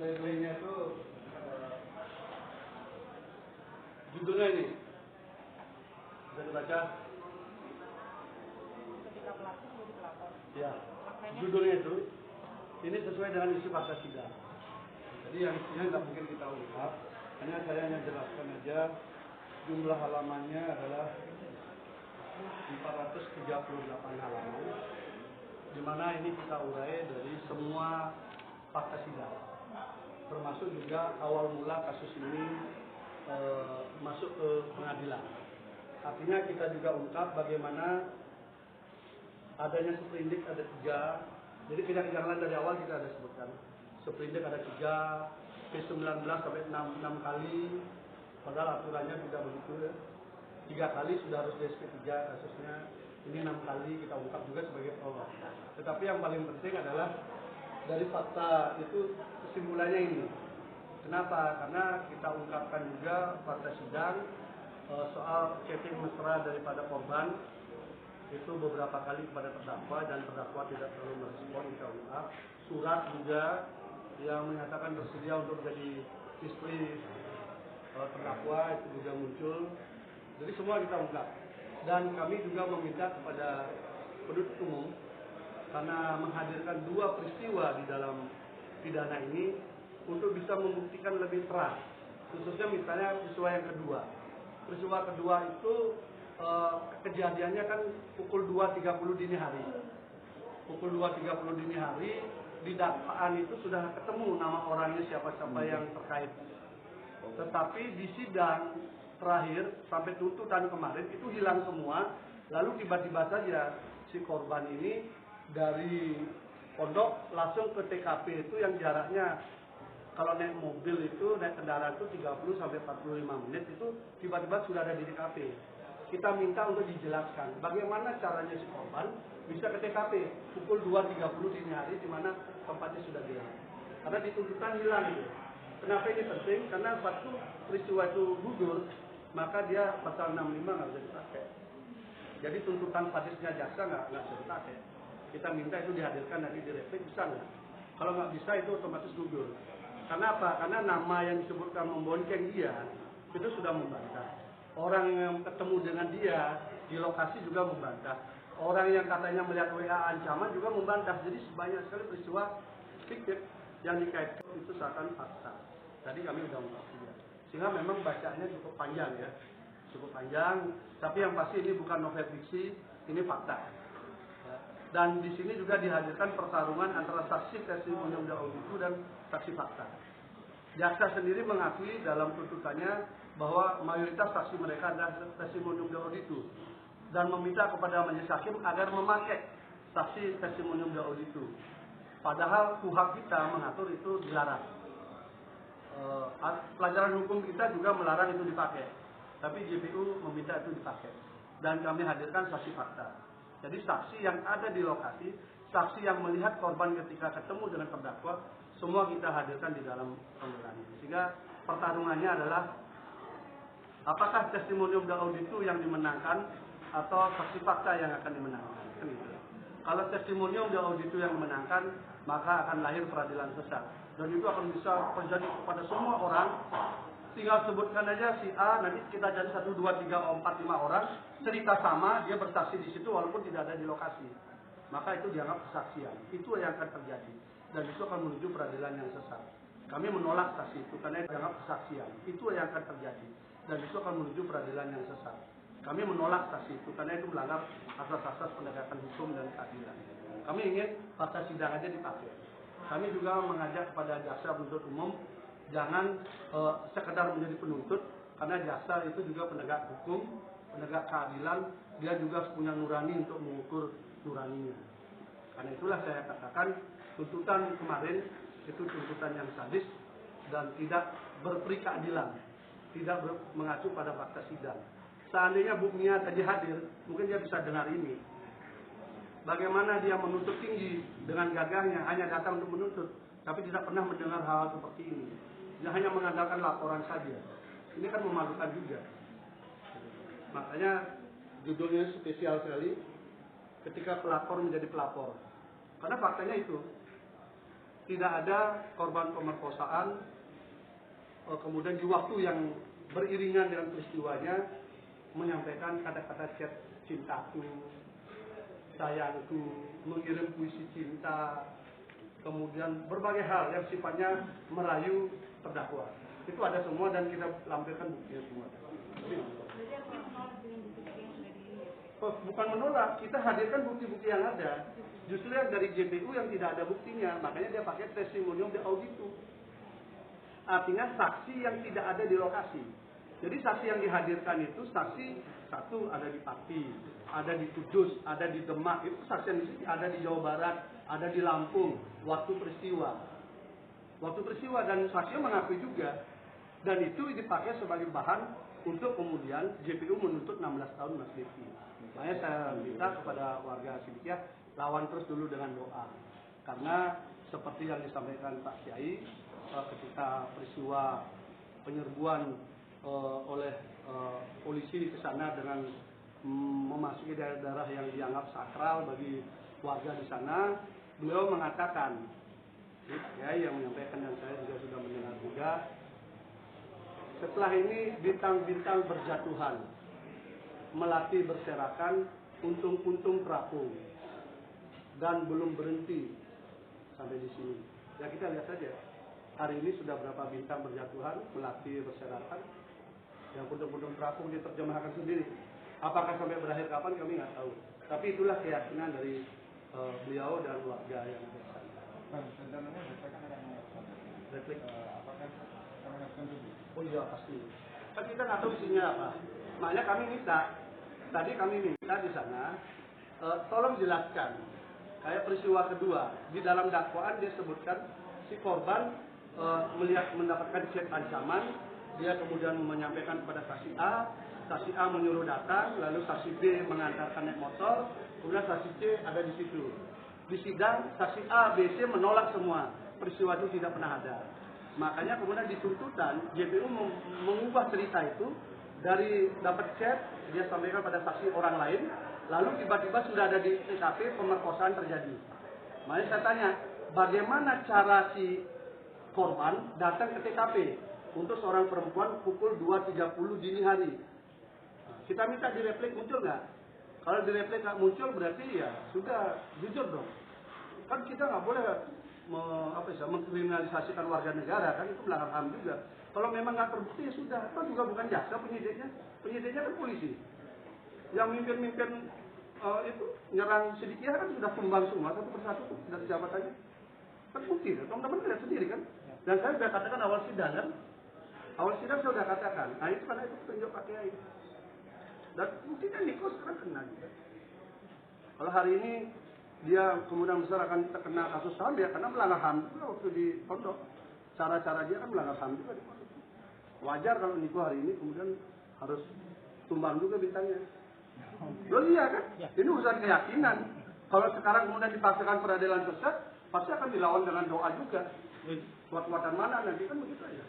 Pledoi-nya itu judulnya ini bisa dibaca. Ketika pelaku menjadi pelapor. Ya, judulnya itu ini sesuai dengan isi fakta sidang. Jadi yang isinya nggak mungkin kita ungkap, hanya saya hanya jelaskan aja. Jumlah halamannya adalah 438 halaman, di mana ini kita urai dari semua fakta sidang, termasuk juga awal mula kasus ini masuk ke pengadilan. Artinya kita juga ungkap bagaimana adanya seprindik ada 3. Jadi kejanggalan dari awal kita ada sebutkan. Seprindik ada 3, P19 sampai 6 kali, padahal aturannya tidak begitu ya. 3 kali sudah harus di SP3 kasusnya, ini 6 kali kita ungkap juga sebagai prolog. Tetapi yang paling penting adalah dari fakta itu kesimpulannya ini. Kenapa? Karena kita ungkapkan juga fakta sidang soal chatting mesra daripada korban itu beberapa kali kepada terdakwa dan terdakwa tidak terlalu merespon, kita ungkap. Surat juga yang menyatakan bersedia untuk menjadi istri terdakwa itu juga muncul. Jadi semua kita ungkap. Dan kami juga meminta kepada penuntut umum karena menghadirkan 2 peristiwa di dalam pidana ini untuk bisa membuktikan lebih terang. Khususnya misalnya peristiwa yang kedua. Peristiwa kedua itu kejadiannya kan pukul 2.30 dini hari. Pukul 2.30 dini hari di dakwaan itu sudah ketemu nama orangnya siapa-siapa yang terkait. Tetapi di sidang terakhir sampai tuntutan kemarin itu hilang semua. Lalu tiba-tiba saja si korban ini dari pondok langsung ke TKP itu yang jaraknya kalau naik mobil itu, naik kendaraan itu 30 sampai 45 menit itu tiba-tiba sudah ada di TKP. Kita minta untuk dijelaskan bagaimana caranya si korban bisa ke TKP pukul 2.30 dini hari di mana tempatnya sudah hilang. Karena di tuntutan hilang itu. Kenapa ini penting? Karena waktu peristiwa itu gugur, maka dia pasal 65 nggak bisa dipakai. Jadi tuntutan sadisnya jaksa nggak bisa dipakai. Kita minta itu dihadirkan nanti di replik, bisa nggak? Kalau nggak bisa itu otomatis gugur. Karena apa? Karena nama yang disebutkan membonceng dia itu sudah membantah. Orang yang ketemu dengan dia di lokasi juga membantah. Orang yang katanya melihat WA ancaman juga membantah. Jadi banyak sekali peristiwa fiktif yang dikaitkan itu seakan fakta. Tadi kami sudah ungkap juga. Sehingga memang bacaannya cukup panjang ya. Cukup panjang, tapi yang pasti ini bukan novel fiksi, ini fakta. Dan di sini juga dihadirkan pertarungan antara saksi testimonium itu dan saksi fakta. Jaksa sendiri mengakui dalam tuntutannya bahwa mayoritas saksi mereka adalah testimonium itu dan meminta kepada majelis hakim agar memakai saksi testimonium itu. Padahal KUHP kita mengatur itu dilarang. Pelajaran hukum kita juga melarang itu dipakai, tapi JPU meminta itu dipakai. Dan kami hadirkan saksi fakta. Jadi saksi yang ada di lokasi, saksi yang melihat korban ketika ketemu dengan terdakwa, semua kita hadirkan di dalam pembelaan ini. Sehingga pertarungannya adalah apakah testimonium itu yang dimenangkan atau saksi fakta yang akan dimenangkan. Kalau testimonium itu yang dimenangkan, maka akan lahir peradilan sesat. Dan itu akan bisa terjadi kepada semua orang. Tinggal sebutkan aja si A, nanti kita jadi 1, 2, 3, 4, 5 orang, cerita sama, dia bersaksi di situ walaupun tidak ada di lokasi. Maka itu dianggap kesaksian. Itu yang akan terjadi. Dan itu akan menuju peradilan yang sesat. Kami menolak saksi itu karena itu dianggap kesaksian. Itu yang akan terjadi. Dan itu akan menuju peradilan yang sesat. Kami menolak saksi itu karena itu melanggar asas-asas penegakan hukum dan keadilan. Kami ingin fakta sidang aja dipakai. Kami juga mengajak kepada jaksa penuntut umum jangan sekedar menjadi penuntut, karena jaksa itu juga penegak hukum, penegak keadilan, dia juga punya nurani untuk mengukur nuraninya. Karena itulah saya katakan tuntutan kemarin itu tuntutan yang sadis dan tidak berperi keadilan, tidak mengacu pada fakta sidang. Seandainya Bu Mia tadi hadir, mungkin dia bisa dengar ini. Bagaimana dia menuntut tinggi dengan gagahnya, hanya datang untuk menuntut, tapi tidak pernah mendengar hal seperti ini. Dia hanya mengandalkan laporan saja. Ini kan memalukan juga. Makanya judulnya spesial sekali, ketika pelapor menjadi pelapor. Karena faktanya itu, tidak ada korban pemerkosaan, kemudian di waktu yang beriringan dengan peristiwanya menyampaikan kata-kata chat cintaku, sayangku, mengirim puisi cinta, kemudian berbagai hal yang sifatnya merayu terdakwa. Itu ada semua dan kita lampirkan buktinya semua. Bukan menolak, kita hadirkan bukti-bukti yang ada. Justru yang dari JPU yang tidak ada buktinya, makanya dia pakai testimonium de auditu. Artinya saksi yang tidak ada di lokasi. Jadi saksi yang dihadirkan itu saksi satu ada di Pati, ada di Kudus, ada di Demak. Itu saksi yang di sini ada di Jawa Barat, ada di Lampung. Waktu peristiwa dan saksi mengakui juga. Dan itu dipakai sebagai bahan untuk kemudian JPU menuntut 16 tahun Mas Devi. Makanya saya minta kepada warga Sidikiyah, lawan terus dulu dengan doa. Karena seperti yang disampaikan Pak Kiai, ketika peristiwa penyerbuan oleh polisi ke sana dengan memasuki daerah-daerah yang dianggap sakral bagi warga di sana, beliau mengatakan, ya, yang menyampaikan dan saya juga sudah mendengar juga, setelah ini bintang-bintang berjatuhan, melati berserakan, untung-untung terapung, dan belum berhenti sampai di sini. Ya kita lihat saja, hari ini sudah berapa bintang berjatuhan, melati berserakan, yang untung-untung terapung diterjemahkan sendiri. Apakah sampai berakhir kapan kami nggak tahu. Tapi itulah keyakinan dari beliau dan warga yang ada di sana. Rencananya besok kan akan Replik. apakah akan mengajukan dulu? Oh iya pasti. Kan kita nggak tahu isinya apa. Makanya kami minta, tadi kami minta di sana, tolong jelaskan. Kayak peristiwa kedua, di dalam dakwaan dia sebutkan si korban melihat mendapatkan chat ancaman, dia kemudian menyampaikan kepada saksi A menyuruh datang, lalu saksi B mengantarkan naik motor, kemudian saksi C ada di situ. Di sidang saksi A, B, C menolak semua, peristiwa itu tidak pernah ada. Makanya kemudian di tuntutan JPU mengubah cerita itu dari dapat chat dia sampaikan pada saksi orang lain, lalu tiba-tiba sudah ada di TKP pemerkosaan terjadi. Makanya saya tanya, bagaimana cara si korban datang ke TKP untuk seorang perempuan pukul 2.30 dini hari? Kita minta di replik muncul nggak? Kalau di replik nggak muncul berarti ya sudah jujur dong. Kan kita nggak boleh mengkriminalisasikan warga negara, kan itu melanggar HAM juga. Kalau memang nggak terbukti ya sudah, kan juga bukan jaksa penyidiknya kan polisi. Yang mimpin itu nyerang Sidikiyah kan sudah tumbang semua satu persatu dari jabatannya. Kan bukti, teman-teman lihat sendiri kan. Dan saya sudah katakan awal sidang kan, saya sudah katakan, nah itu karena itu petunjuk Pak Kiai. Dan buktinya Niko sekarang kena juga. Kalau hari ini dia kemudian besar akan terkena kasus HAM ya karena melanggar HAM juga waktu di pondok. Cara-cara dia kan melanggar HAM juga di pondok. Wajar kalau Niko hari ini kemudian harus tumbang juga bintangnya. Loh iya kan? Ini urusan keyakinan. Kalau sekarang kemudian dipaksakan peradilan sesat, pasti akan dilawan dengan doa juga. Kuat-kuatan mana nanti kan begitu aja.